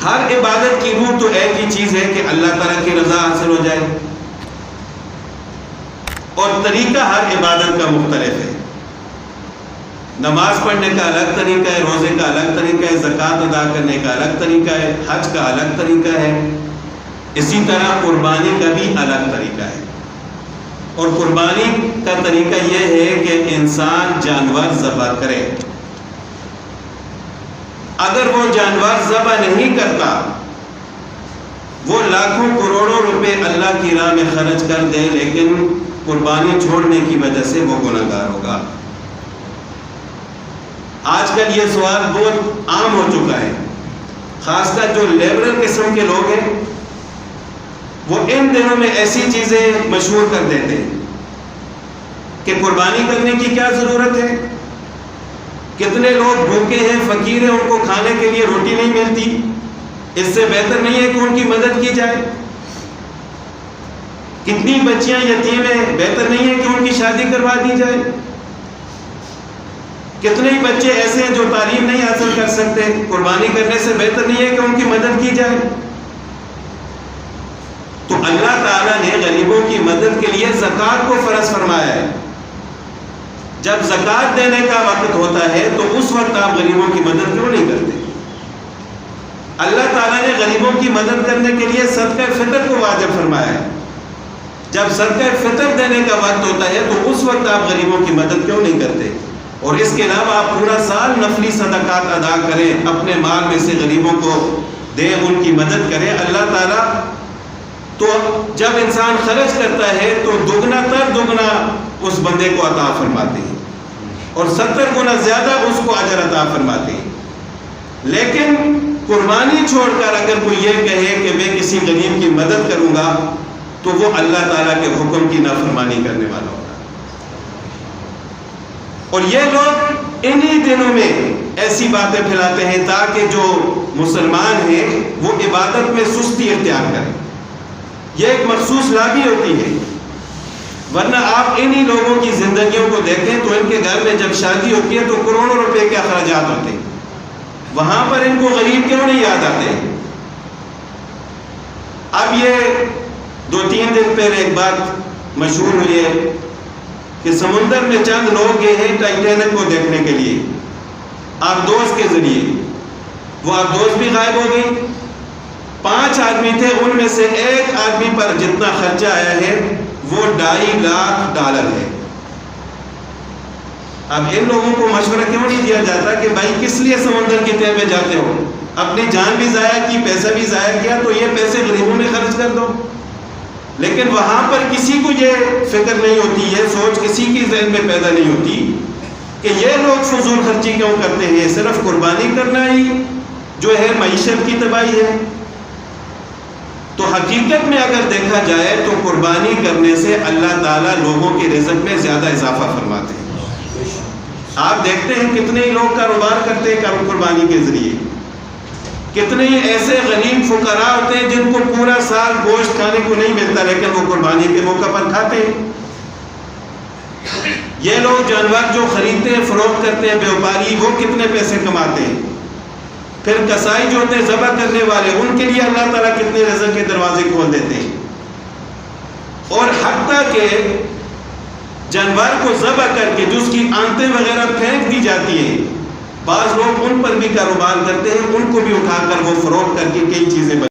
ہر عبادت کی روح تو ایک ہی چیز ہے کہ اللہ تعالیٰ کی رضا حاصل ہو جائے، اور طریقہ ہر عبادت کا مختلف ہے۔ نماز پڑھنے کا الگ طریقہ ہے، روزے کا الگ طریقہ ہے، زکوٰۃ ادا کرنے کا الگ طریقہ ہے، حج کا الگ طریقہ ہے، اسی طرح قربانی کا بھی الگ طریقہ ہے۔ اور قربانی کا طریقہ یہ ہے کہ انسان جانور ذبح کرے۔ اگر وہ جانور ذبح نہیں کرتا، وہ لاکھوں کروڑوں روپے اللہ کی راہ میں خرچ کر دے، لیکن قربانی چھوڑنے کی وجہ سے وہ گنہگار ہوگا۔ آج کل یہ سوال بہت عام ہو چکا ہے، خاص کر جو لیبرل قسم کے لوگ ہیں وہ ان دنوں میں ایسی چیزیں مشہور کر دیتے ہیں کہ قربانی کرنے کی کیا ضرورت ہے، کتنے لوگ بھوکے ہیں، فقیر ہیں، ان کو کھانے کے لیے روٹی نہیں ملتی، اس سے بہتر نہیں ہے کہ ان کی مدد کی جائے، کتنی بچیاں یتیم ہیں، بہتر نہیں ہے کہ ان کی شادی کروا دی جائے، کتنے ہی بچے ایسے ہیں جو تعلیم نہیں حاصل کر سکتے، قربانی کرنے سے بہتر نہیں ہے کہ ان کی مدد کی جائے۔ تو اللہ تعالیٰ نے غریبوں کی مدد کے لیے زکوٰۃ کو فرض فرمایا ہے۔ جب زکوٰۃ دینے کا وقت ہوتا ہے تو اس وقت آپ غریبوں کی مدد کیوں نہیں کرتے؟ اللہ تعالیٰ نے غریبوں کی مدد کرنے کے لیے صدقہ فطر کو واجب فرمایا ہے۔ جب صدقہ فطر دینے کا وقت ہوتا ہے تو اس وقت آپ غریبوں کی مدد کیوں نہیں کرتے؟ اور اس کے علاوہ آپ پورا سال نفلی صدقات ادا کریں، اپنے مال میں سے غریبوں کو دیں، ان کی مدد کریں۔ اللہ تعالیٰ تو جب انسان خرچ کرتا ہے تو دگنا تر دگنا اس بندے کو عطا فرماتے ہیں، اور 70 گنا زیادہ اس کو اجر عطا فرماتے ہیں۔ لیکن قربانی چھوڑ کر اگر کوئی یہ کہے کہ میں کسی غریب کی مدد کروں گا تو وہ اللہ تعالیٰ کے حکم کی نافرمانی کرنے والا ہوگا۔ اور یہ لوگ انہی دنوں میں ایسی باتیں پھیلاتے ہیں تاکہ جو مسلمان ہیں وہ عبادت میں سستی اختیار کریں۔ یہ ایک مخصوص لابی ہوتی ہے، ورنہ آپ انہی لوگوں کی زندگیوں کو دیکھیں تو ان کے گھر میں جب شادی ہوتی ہے تو کروڑوں روپے کے اخراجات ہوتے ہیں، وہاں پر ان کو غریب کیوں نہیں یاد آتے؟ اب یہ 2-3 دن پہلے ایک بات مشہور ہوئی ہے کہ سمندر میں چند لوگ گئے ہیں ٹائٹینک کو دیکھنے کے لیے آبدوز کے ذریعے، وہ آبدوز بھی غائب ہو گئی۔ 5 آدمی تھے، ان میں سے ایک آدمی پر جتنا خرچہ آیا ہے وہ $2.5 ہے۔ اب ان لوگوں کو مشورہ کیوں نہیں دیا جاتا کہ بھائی کس لیے سمندر کی تہ میں جاتے ہو؟ اپنی جان بھی ضائع کی، پیسہ بھی ضائع کیا، تو یہ پیسے غریبوں میں خرچ کر دو۔ لیکن وہاں پر کسی کو یہ فکر نہیں ہوتی، یہ سوچ کسی کی ذہن میں پیدا نہیں ہوتی کہ یہ لوگ فضول خرچی کیوں کرتے ہیں، صرف قربانی کرنا ہی جو ہے معیشت کی تباہی ہے۔ تو حقیقت میں اگر دیکھا جائے تو قربانی کرنے سے اللہ تعالیٰ لوگوں کے رزق میں زیادہ اضافہ فرماتے ہیں۔ آپ دیکھتے ہیں کتنے ہی لوگ کاروبار کرتے ہیں قربانی کے ذریعے، کتنے ہی ایسے غریب فقراء ہوتے ہیں جن کو پورا سال گوشت کھانے کو نہیں ملتا لیکن وہ قربانی کے موقع پر کھاتے ہیں۔ یہ لوگ جانور جو خریدتے ہیں، فروخت کرتے ہیں، بیوپاری، وہ کتنے پیسے کماتے ہیں۔ پھر کسائی جو ہوتے ہیں ذبح کرنے والے، ان کے لیے اللہ تعالیٰ کتنے رزق کے دروازے کھول دیتے ہیں۔ اور حتیٰ کہ جانور کو ذبح کر کے جو اس کی آنتیں وغیرہ پھینک دی جاتی ہیں، بعض لوگ ان پر بھی کاروبار کرتے ہیں، ان کو بھی اٹھا کر وہ فروخت کر کے کئی چیزیں